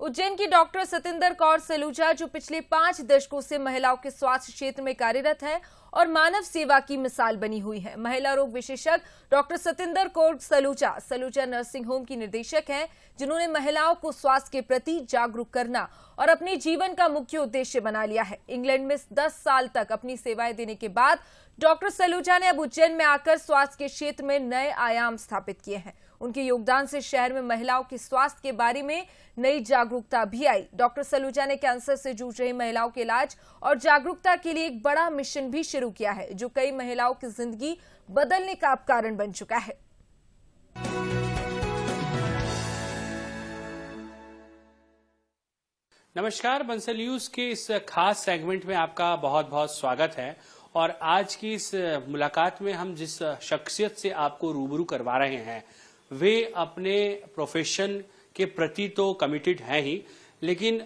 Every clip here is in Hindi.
उज्जैन की डॉक्टर सतिंदर कौर सलूजा, जो पिछले 5 दशकों से महिलाओं के स्वास्थ्य क्षेत्र में कार्यरत है और मानव सेवा की मिसाल बनी हुई है। महिला रोग विशेषज्ञ doctor Satinder Kaur Saluja nursing home की निदेशक हैं, जिन्होंने महिलाओं को स्वास्थ्य के प्रति जागरूक करना और अपने जीवन का मुख्य उद्देश्य बना लिया है। इंग्लैंड में 10 साल तक अपनी सेवाएं देने के बाद डॉक्टर सलूजा ने अब उज्जैन में आकर स्वास्थ्य के क्षेत्र में नए आयाम स्थापित किए हैं। उनके योगदान से शहर में महिलाओं के स्वास्थ्य के बारे में नई जागरूकता भी आई। डॉक्टर सलूजा ने कैंसर से जूझ रही महिलाओं के इलाज और जागरूकता के लिए एक बड़ा मिशन भी शुरू किया है, जो कई महिलाओं की जिंदगी बदलने का कारण बन चुका है। नमस्कार, बंसल न्यूज के इस खास सेगमेंट में आपका बहुत बहुत स्वागत है। और आज की इस मुलाकात में हम जिस शख्सियत से आपको रूबरू करवा रहे हैं, वे अपने प्रोफेशन के प्रति तो कमिटेड हैं ही, लेकिन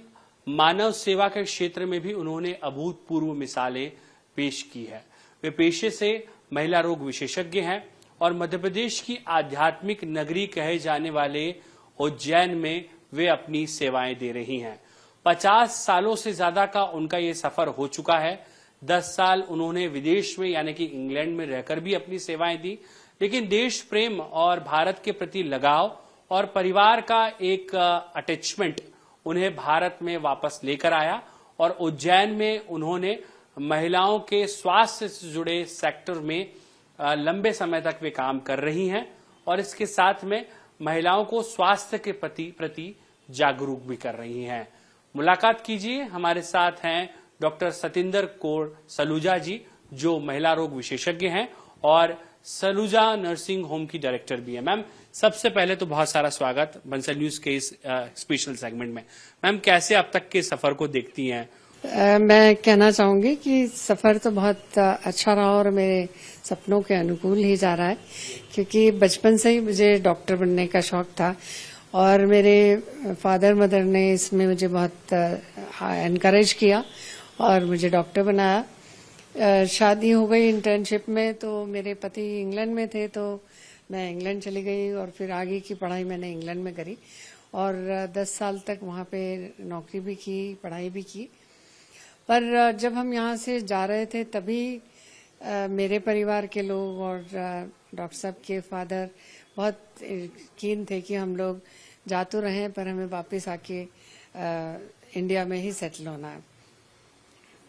मानव सेवा के क्षेत्र में भी उन्होंने अभूतपूर्व मिसालें पेश की है। वे पेशे से महिला रोग विशेषज्ञ हैं और मध्य प्रदेश की आध्यात्मिक नगरी कहे जाने वाले उज्जैन में वे अपनी सेवाएं दे रही हैं। 50 सालों से ज्यादा का उनका ये सफर हो चुका है। 10 साल उन्होंने विदेश में यानी कि इंग्लैंड में रहकर भी अपनी सेवाएं दी, लेकिन देश प्रेम और भारत के प्रति लगाव और परिवार का एक अटैचमेंट उन्हें भारत में वापस लेकर आया। और उज्जैन में उन्होंने महिलाओं के स्वास्थ्य से जुड़े सेक्टर में लंबे समय तक वे काम कर रही हैं और इसके साथ में महिलाओं को स्वास्थ्य के प्रति जागरूक भी कर रही हैं। मुलाकात कीजिए, हमारे साथ हैं डॉक्टर सतिंदर कौर सलूजा जी, जो महिला रोग विशेषज्ञ हैं और सलूजा नर्सिंग होम की डायरेक्टर भी है। मैम, सबसे पहले तो बहुत सारा स्वागत बंसल न्यूज के इस स्पेशल सेगमेंट में। मैम, कैसे अब तक के सफर को देखती हैं? मैं कहना चाहूंगी कि सफर तो बहुत अच्छा रहा और मेरे सपनों के अनुकूल ही जा रहा है, क्योंकि बचपन से ही मुझे डॉक्टर बनने का शौक था और मेरे फादर मदर ने इसमें मुझे बहुत एनकरेज किया और मुझे डॉक्टर बनाया। शादी हो गई इंटर्नशिप में, तो मेरे पति इंग्लैंड में थे, तो मैं इंग्लैंड चली गई और फिर आगे की पढ़ाई मैंने इंग्लैंड में करी और 10 साल तक वहाँ पे नौकरी भी की, पढ़ाई भी की। पर जब हम यहाँ से जा रहे थे तभी मेरे परिवार के लोग और डॉक्टर साहब के फादर बहुत कीन थे कि हम लोग जा तो रहे पर हमें वापस आके इंडिया में ही सेटल होना है।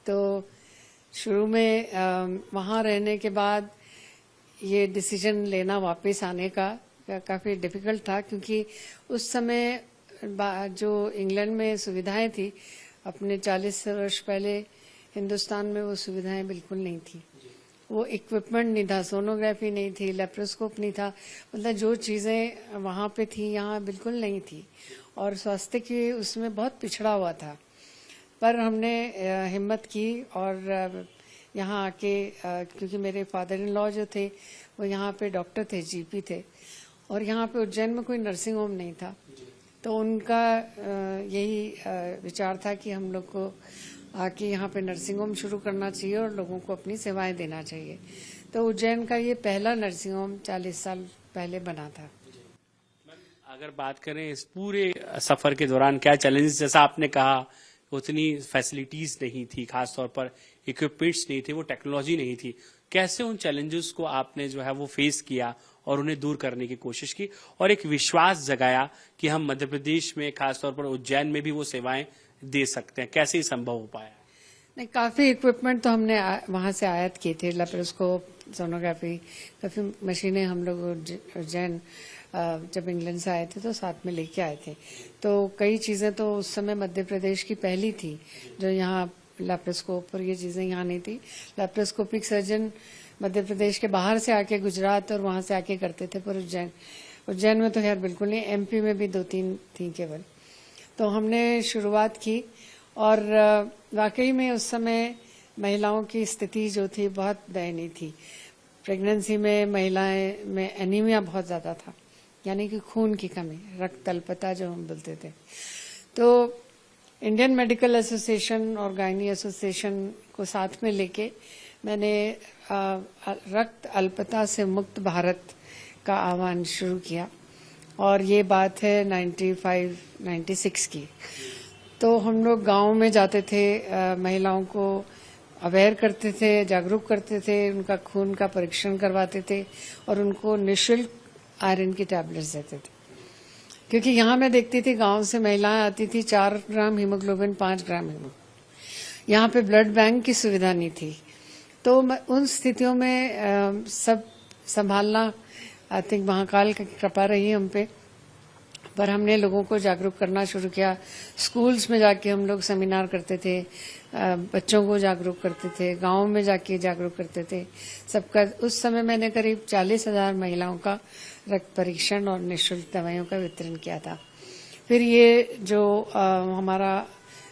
तो शुरू में वहाँ रहने के बाद ये डिसीजन लेना वापस आने का काफ़ी डिफिकल्ट था, क्योंकि उस समय जो इंग्लैंड में सुविधाएं थी, अपने 40 वर्ष पहले हिंदुस्तान में वो सुविधाएं बिल्कुल नहीं थी। वो इक्विपमेंट नहीं था, सोनोग्राफी नहीं थी, लेप्रोस्कोप नहीं था, मतलब जो चीज़ें वहाँ पे थी यहाँ बिल्कुल नहीं थी और स्वास्थ्य की उसमें बहुत पिछड़ा हुआ था। पर हमने हिम्मत की और यहाँ आके, क्योंकि मेरे फादर इन लॉ जो थे वो यहाँ पे डॉक्टर थे, जीपी थे, और यहाँ पे उज्जैन में कोई नर्सिंग होम नहीं था, तो उनका यही विचार था कि हम लोग को आके यहाँ पे नर्सिंग होम शुरू करना चाहिए और लोगों को अपनी सेवाएं देना चाहिए। तो उज्जैन का ये पहला नर्सिंग होम 40 साल पहले बना था। अगर बात करें इस पूरे सफर के दौरान क्या चैलेंजेस, जैसा आपने कहा उतनी फैसिलिटीज नहीं थी, खासतौर पर इक्विपमेंट्स नहीं थे, वो टेक्नोलॉजी नहीं थी, कैसे उन चैलेंजेस को आपने जो है वो फेस किया और उन्हें दूर करने की कोशिश की और एक विश्वास जगाया कि हम मध्य प्रदेश में खासतौर पर उज्जैन में भी वो सेवाएं दे सकते हैं? कैसे ही संभव हो पाया? नहीं, काफी इक्विपमेंट तो हमने वहां से आयात किए थे, लेप्रोस्कोप, सोनोग्राफी, काफी मशीनें हम लोग उज्जैन जब इंग्लैंड से आए थे तो साथ में लेके आए थे। तो कई चीजें तो उस समय मध्य प्रदेश की पहली थी जो यहाँ लेप्रोस्कोप और ये चीजें यहाँ नहीं थी। लेप्रोस्कोपिक सर्जन मध्य प्रदेश के बाहर से आके गुजरात और वहां से आके करते थे, पर उज्जैन में तो यार बिल्कुल नहीं। एमपी में भी 2-3 थी केवल। तो हमने शुरुआत की और वाकई में उस समय महिलाओं की स्थिति जो थी बहुत दयनीय थी। प्रेगनेंसी में महिलाएं में एनीमिया बहुत ज्यादा था, यानी कि खून की कमी, रक्त अल्पता जो हम बोलते थे। तो इंडियन मेडिकल एसोसिएशन और गायनी एसोसिएशन को साथ में लेके मैंने रक्त अल्पता से मुक्त भारत का आह्वान शुरू किया और ये बात है 95-96 की। तो हम लोग गांव में जाते थे, महिलाओं को अवेयर करते थे, जागरूक करते थे, उनका खून का परीक्षण करवाते थे और उनको निःशुल्क आयरन की टैबलेट्स देते थे। क्योंकि यहाँ मैं देखती थी गांव से महिलाएं आती थी, 4 ग्राम हीमोग्लोबिन, 5 ग्राम हीमोग्लोबिन। यहाँ पे ब्लड बैंक की सुविधा नहीं थी। तो उन स्थितियों में सब संभालना, आई थिंक महाकाल की कृपा रही हम पे। पर हमने लोगों को जागरूक करना शुरू किया। स्कूल्स में जाके हम लोग सेमिनार करते थे, बच्चों को जागरूक करते थे, गांव में जाके जागरूक करते थे सबका। उस समय मैंने करीब 40,000 महिलाओं का रक्त परीक्षण और निःशुल्क दवाइयों का वितरण किया था। फिर ये जो हमारा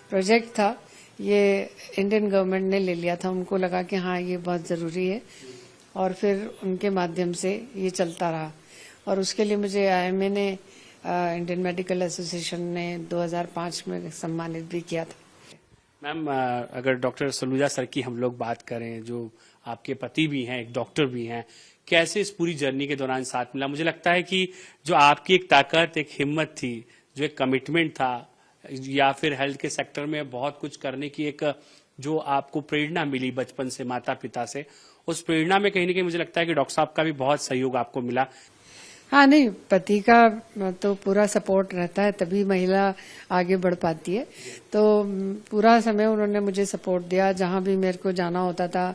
प्रोजेक्ट था, ये इंडियन गवर्नमेंट ने ले लिया था। उनको लगा कि हाँ ये बहुत जरूरी है, और फिर उनके माध्यम से ये चलता रहा। और उसके लिए मुझे IMA ने, इंडियन मेडिकल एसोसिएशन ने 2005 में सम्मानित भी किया था। मैम, अगर डॉक्टर सलूजा सर की हम लोग बात करें, जो आपके पति भी हैं, एक डॉक्टर भी हैं, कैसे इस पूरी जर्नी के दौरान साथ मिला? मुझे लगता है कि जो आपकी एक ताकत, एक हिम्मत थी, जो एक कमिटमेंट था, या फिर हेल्थ के सेक्टर में बहुत कुछ करने की एक जो आपको प्रेरणा मिली बचपन से माता पिता से, उस प्रेरणा में कहीं ना कहीं मुझे लगता है कि डॉक्टर साहब का भी बहुत सहयोग आपको मिला। हाँ, नहीं, पति का तो पूरा सपोर्ट रहता है, तभी महिला आगे बढ़ पाती है। तो पूरा समय उन्होंने मुझे सपोर्ट दिया। जहाँ भी मेरे को जाना होता था,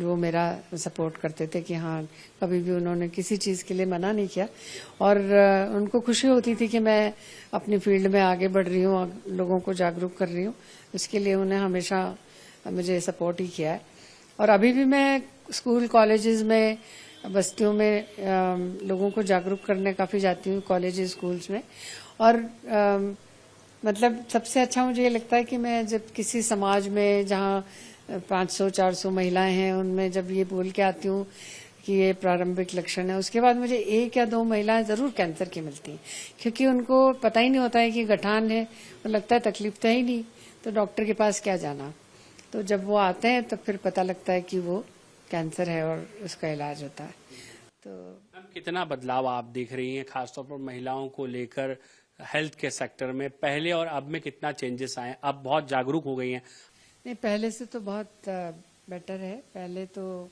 वो मेरा सपोर्ट करते थे कि हाँ, कभी भी उन्होंने किसी चीज के लिए मना नहीं किया। और उनको खुशी होती थी कि मैं अपनी फील्ड में आगे बढ़ रही हूँ, लोगों को जागरूक कर रही हूँ। इसके लिए उन्हें हमेशा मुझे सपोर्ट ही किया है। और अभी भी मैं स्कूल, कॉलेजेस में, बस्तियों में लोगों को जागरूक करने काफी जाती हूँ, कॉलेजेस, स्कूल्स में। और मतलब सबसे अच्छा मुझे ये लगता है कि मैं जब किसी समाज में जहाँ 500-400 महिलाएं हैं, उनमें जब ये बोल के आती हूँ कि ये प्रारंभिक लक्षण है, उसके बाद मुझे 1 या 2 महिलाएं जरूर कैंसर की मिलती हैं। क्योंकि उनको पता ही नहीं होता है कि गठान है, और लगता है तकलीफ तो है ही नहीं, तो डॉक्टर के पास क्या जाना। तो जब वो आते हैं तो फिर पता लगता है कि वो कैंसर है और उसका इलाज होता है। तो कितना बदलाव आप देख रही हैं, खासतौर पर महिलाओं को लेकर हेल्थ के सेक्टर में, पहले और अब में कितना चेंजेस आए? अब बहुत जागरूक हो गई हैं। नहीं, पहले से तो बहुत बेटर है। पहले तो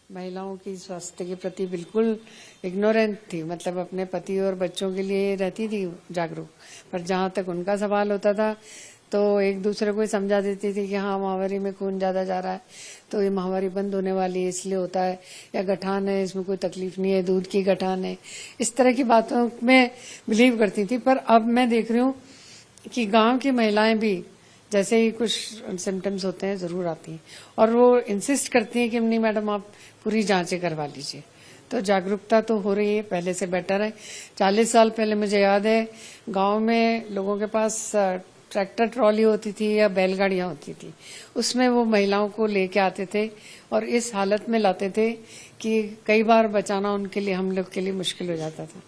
महिलाओं की स्वास्थ्य के प्रति बिल्कुल इग्नोरेंट थी, मतलब अपने पति और बच्चों के लिए रहती थी जागरूक, पर जहाँ तक उनका सवाल होता था तो एक दूसरे को ही समझा देती थी कि हाँ, माहवारी में खून ज्यादा जा रहा है तो ये माहवारी बंद होने वाली है, इसलिए होता है, या गठान है, इसमें कोई तकलीफ नहीं है, दूध की गठान है। इस तरह की बातों में बिलीव करती थी। पर अब मैं देख रही हूँ कि गांव की महिलाएं भी जैसे ही कुछ सिम्टम्स होते हैं जरूर आती हैं, और वो इंसिस्ट करती हैं कि नहीं मैडम, आप पूरी जांचें करवा लीजिए। तो जागरूकता तो हो रही है, पहले से बेटर है। 40 साल पहले मुझे याद है, गांव में लोगों के पास ट्रैक्टर ट्रॉली होती थी या बैलगाड़ियां होती थी, उसमें वो महिलाओं को लेके आते थे और इस हालत में लाते थे कि कई बार बचाना उनके लिए, हम लोग के लिए मुश्किल हो जाता था।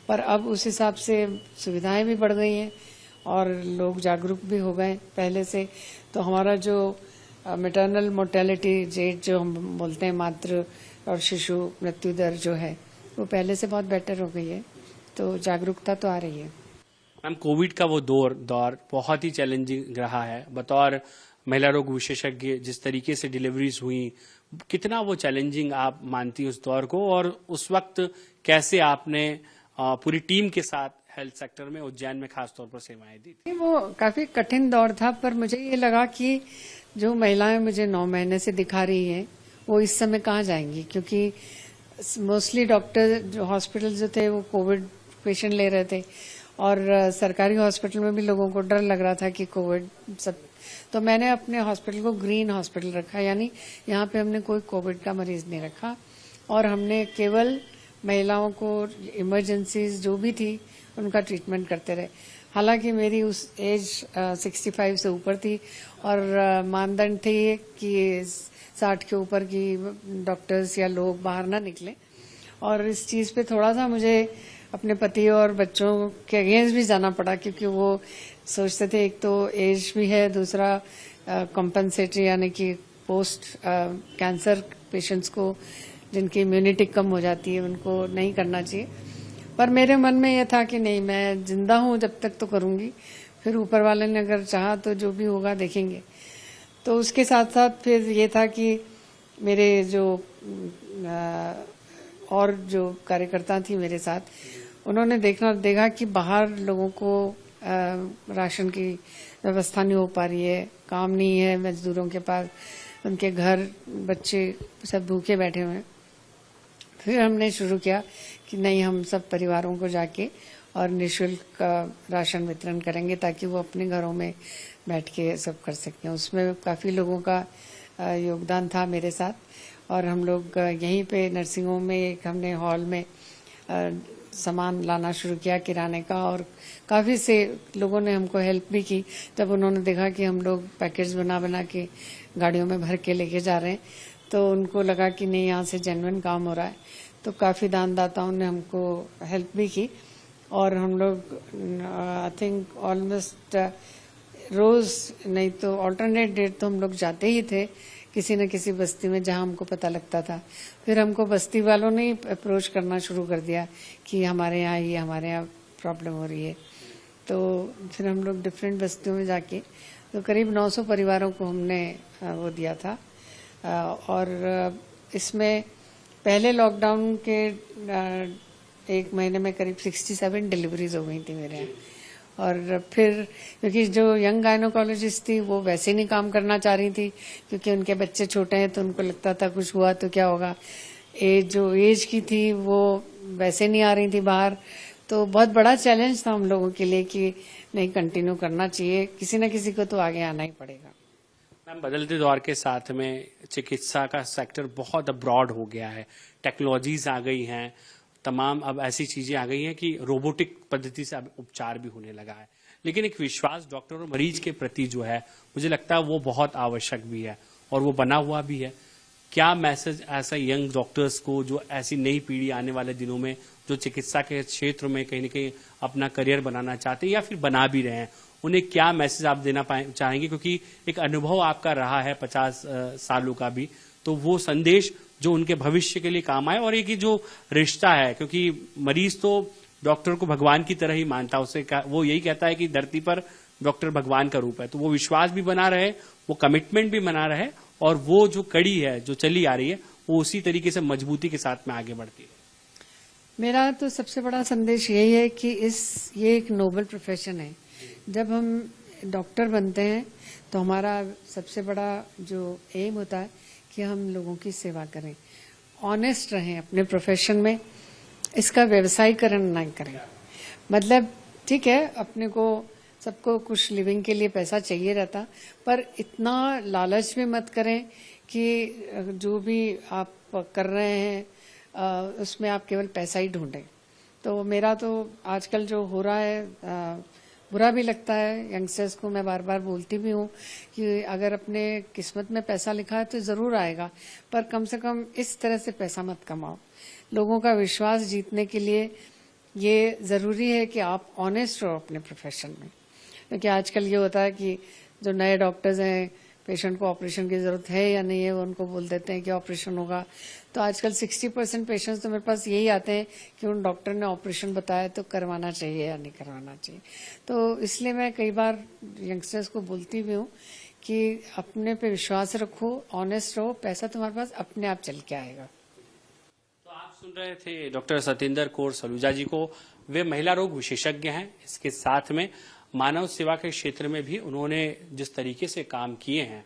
पर अब उस हिसाब से सुविधाएं भी बढ़ गई हैं और लोग जागरूक भी हो गए पहले से। तो हमारा जो मैटरनल मोर्टेलिटी रेट जो हम बोलते हैं, मातृ और शिशु मृत्यु दर जो है, वो पहले से बहुत बेटर हो गई है। तो जागरूकता तो आ रही है। मैम, कोविड का वो दौर बहुत ही चैलेंजिंग रहा है। बतौर महिला रोग विशेषज्ञ जिस तरीके से डिलीवरीज हुई, कितना वो चैलेंजिंग आप मानती उस दौर को, और उस वक्त कैसे आपने पूरी टीम के साथ हेल्थ सेक्टर में, उज्जैन में खास तौर पर सेवाएं दी थी? वो काफी कठिन दौर था, पर मुझे ये लगा कि जो महिलाएं मुझे 9 महीने से दिखा रही हैं, वो इस समय कहाँ जाएंगी, क्योंकि मोस्टली डॉक्टर जो हॉस्पिटल जो थे वो कोविड पेशेंट ले रहे थे, और सरकारी हॉस्पिटल में भी लोगों को डर लग रहा था कि कोविड सब। तो मैंने अपने हॉस्पिटल को ग्रीन हॉस्पिटल रखा, यानी यहाँ पे हमने कोई कोविड का मरीज नहीं रखा, और हमने केवल महिलाओं को इमरजेंसीज जो भी थी उनका ट्रीटमेंट करते रहे। हालांकि मेरी उस एज 65 से ऊपर थी, और मानदंड थे कि 60 के ऊपर की डॉक्टर्स या लोग बाहर ना निकले। और इस चीज पे थोड़ा सा मुझे अपने पति और बच्चों के अगेंस्ट भी जाना पड़ा, क्योंकि वो सोचते थे एक तो एज भी है, दूसरा कॉम्पनसेटरी यानी कि पोस्ट कैंसर पेशेंट्स को जिनकी इम्यूनिटी कम हो जाती है उनको नहीं करना चाहिए। पर मेरे मन में यह था कि नहीं, मैं जिंदा हूँ जब तक तो करूंगी, फिर ऊपर वाले ने अगर चाहा तो जो भी होगा देखेंगे। तो उसके साथ साथ फिर ये था कि मेरे जो और जो कार्यकर्ता थी मेरे साथ, उन्होंने देखा कि बाहर लोगों को राशन की व्यवस्था नहीं हो पा रही है, काम नहीं है मजदूरों के पास, उनके घर बच्चे सब भूखे बैठे हुए हैं। फिर हमने शुरू किया कि नहीं, हम सब परिवारों को जाके और निःशुल्क राशन वितरण करेंगे ताकि वो अपने घरों में बैठ के सब कर सकें। उसमें काफ़ी लोगों का योगदान था मेरे साथ, और हम लोग यहीं पे नर्सिंग होम में एक हमने हॉल में सामान लाना शुरू किया किराने का, और काफ़ी से लोगों ने हमको हेल्प भी की। जब उन्होंने देखा कि हम लोग पैकेज बना के गाड़ियों में भर के लेके जा रहे हैं, तो उनको लगा कि नहीं, यहाँ से जेन्युइन काम हो रहा है। तो काफ़ी दानदाताओं ने हमको हेल्प भी की, और हम लोग आई थिंक ऑलमोस्ट रोज नहीं तो ऑल्टरनेट डेट तो हम लोग जाते ही थे किसी न किसी बस्ती में जहां हमको पता लगता था। फिर हमको बस्ती वालों ने अप्रोच करना शुरू कर दिया कि हमारे यहाँ प्रॉब्लम हो रही है। तो फिर हम लोग डिफरेंट बस्तियों में जाके तो करीब 900 परिवारों को हमने वो दिया था। और इसमें पहले लॉकडाउन के 1 महीने में करीब 67 डिलीवरीज हो गई थी मेरे यहाँ। और फिर क्योंकि जो यंग गायनोकोलॉजिस्ट थी वो वैसे नहीं काम करना चाह रही थी, क्योंकि उनके बच्चे छोटे हैं, तो उनको लगता था कुछ हुआ तो क्या होगा। जो एज की थी वो वैसे नहीं आ रही थी बाहर। तो बहुत बड़ा चैलेंज था हम लोगों के लिए कि नहीं, कंटिन्यू करना चाहिए, किसी न किसी को तो आगे आना ही पड़ेगा। मैम, बदलते दौर के साथ में चिकित्सा का सेक्टर बहुत ब्रॉड हो गया है, टेक्नोलॉजीज आ गई हैं, तमाम अब ऐसी चीजें आ गई हैं कि रोबोटिक पद्धति से अब उपचार भी होने लगा है। लेकिन एक विश्वास डॉक्टर और मरीज के प्रति जो है, मुझे लगता है वो बहुत आवश्यक भी है और वो बना हुआ भी है। क्या मैसेज ऐसा यंग डॉक्टर्स को, जो ऐसी नई पीढ़ी आने वाले दिनों में जो चिकित्सा के क्षेत्र में कहीं न कहीं अपना करियर बनाना चाहते हैं या फिर बना भी रहे हैं, उन्हें क्या मैसेज आप देना चाहेंगे? क्योंकि एक अनुभव आपका रहा है 50 सालों का भी, तो वो संदेश जो उनके भविष्य के लिए काम आए। और एक ही जो रिश्ता है, क्योंकि मरीज तो डॉक्टर को भगवान की तरह ही मानता है, उसे वो यही कहता है कि धरती पर डॉक्टर भगवान का रूप है, तो वो विश्वास भी बना रहे, वो कमिटमेंट भी बना रहे, और वो जो कड़ी है जो चली आ रही है वो उसी तरीके से मजबूती के साथ में आगे बढ़ती है। मेरा तो सबसे बड़ा संदेश यही है कि ये एक नोबल प्रोफेशन है। जब हम डॉक्टर बनते हैं तो हमारा सबसे बड़ा जो एम होता है कि हम लोगों की सेवा करें, ऑनेस्ट रहें अपने प्रोफेशन में, इसका व्यवसायीकरण नहीं करें। मतलब ठीक है, अपने को सबको कुछ लिविंग के लिए पैसा चाहिए रहता, पर इतना लालच भी मत करें कि जो भी आप कर रहे हैं उसमें आप केवल पैसा ही ढूंढें। तो मेरा तो आजकल जो हो रहा है बुरा भी लगता है। यंगस्टर्स को मैं बार बार बोलती भी हूँ कि अगर अपने किस्मत में पैसा लिखा है तो जरूर आएगा, पर कम से कम इस तरह से पैसा मत कमाओ। लोगों का विश्वास जीतने के लिए ये जरूरी है कि आप ऑनेस्ट रहो अपने प्रोफेशन में। क्योंकि आजकल ये होता है कि जो नए डॉक्टर्स हैं, पेशेंट को ऑपरेशन की जरूरत है या नहीं है, वो उनको बोल देते हैं कि ऑपरेशन होगा। तो आजकल 60% पेशेंट्स तो मेरे पास यही आते हैं कि उन डॉक्टर ने ऑपरेशन बताया तो करवाना चाहिए या नहीं करवाना चाहिए। तो इसलिए मैं कई बार यंगस्टर्स को बोलती भी हूँ कि अपने पे विश्वास रखो, ऑनेस्ट रहो, पैसा तुम्हारे पास अपने आप चल के आएगा। तो आप सुन रहे थे डॉक्टर सतिंदर कौर सलूजा जी को। वे महिला रोग विशेषज्ञ हैं, इसके साथ में मानव सेवा के क्षेत्र में भी उन्होंने जिस तरीके से काम किए हैं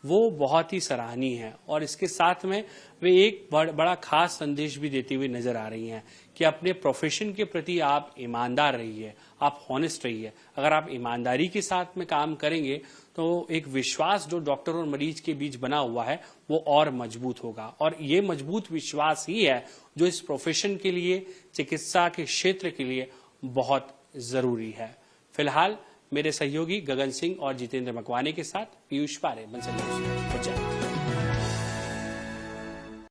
वो बहुत ही सराहनीय है। और इसके साथ में वे एक बड़ा खास संदेश भी देती हुई नजर आ रही हैं कि अपने प्रोफेशन के प्रति आप ईमानदार रहिए, आप हॉनेस्ट रहिए। अगर आप ईमानदारी के साथ में काम करेंगे तो एक विश्वास जो डॉक्टर और मरीज के बीच बना हुआ है वो और मजबूत होगा। और ये मजबूत विश्वास ही है जो इस प्रोफेशन के लिए, चिकित्सा के क्षेत्र के लिए बहुत जरूरी है। फिलहाल मेरे सहयोगी गगन सिंह और जितेंद्र मकवाने के साथ पीयूष पारे, बंसल न्यूज़, उज्जैन।